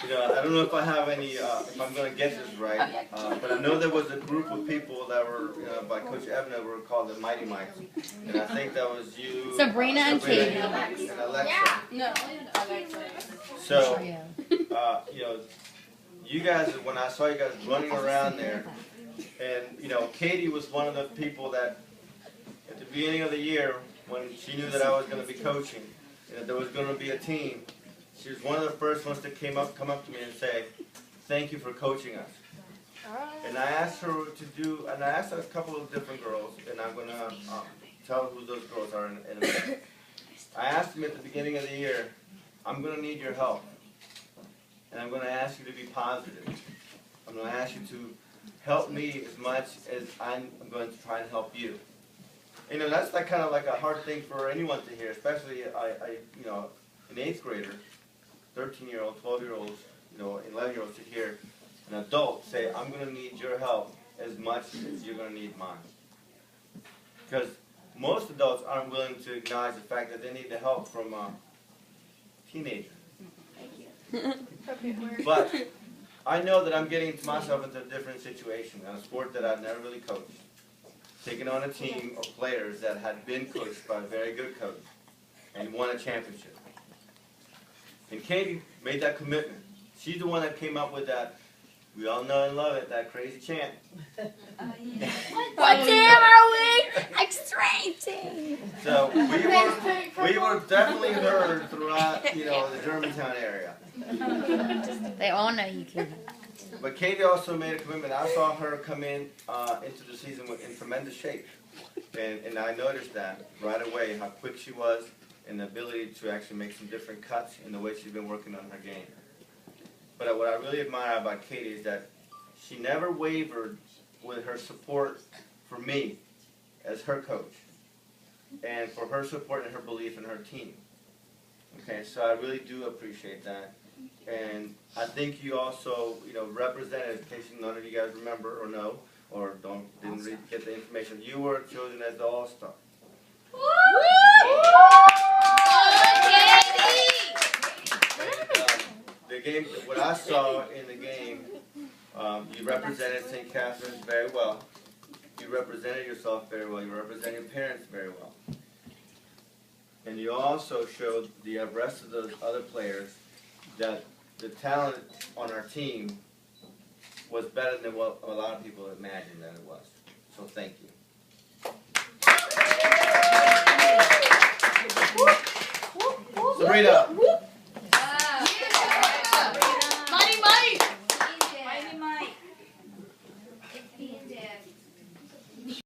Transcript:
I don't know if I have any, if I'm going to get this right, but I know there was a group of people that were, by Coach Ebner, were called the Mighty Mites, and I think that was you, Sabrina and Katie, and Alexa. No, Alexa. So, you guys, when I saw you guys running around there, and Katie was one of the people that, at the beginning of the year, when she knew that I was going to be coaching, and that there was going to be a team, she was one of the first ones that come up to me and say, "Thank you for coaching us." And I asked her and I asked a couple of different girls, and I'm going to tell who those girls are in a minute. I asked them at the beginning of the year, "I'm going to need your help, and I'm going to ask you to be positive. I'm going to ask you to help me as much as I'm going to try and help you." That's like kind of like a hard thing for anyone to hear, especially an 8th grader, 13-year-old, 12-year-olds, 11-year-olds to hear an adult say, "I'm going to need your help as much as you're going to need mine." Because most adults aren't willing to acknowledge the fact that they need the help from a teenager. But I know that I'm getting myself into a different situation, in a sport that I've never really coached. Taking on a team of players that had been coached by a very good coach and won a championship. And Katie made that commitment. She's the one that came up with that, we all know and love it, that crazy chant. what team are we? Extreme team. So we were definitely heard throughout, the Germantown area. They all know you can. But Katie also made a commitment. I saw her come into the season in tremendous shape. And I noticed that right away, how quick she was and the ability to actually make some different cuts in the way she's been working on her game. But what I really admire about Katie is that she never wavered with her support for me as her coach and for her support and her belief in her team. Okay, so I really do appreciate that. And I think you also, represented, in case none of you guys remember or know, or didn't get the information, you were chosen as the All-Star. The game, what I saw in the game, you represented St. Catherine's very well. You represented yourself very well. You represented your parents very well. And you also showed the rest of those other players that the talent on our team was better than what a lot of people imagined that it was. So thank you. Sabrina.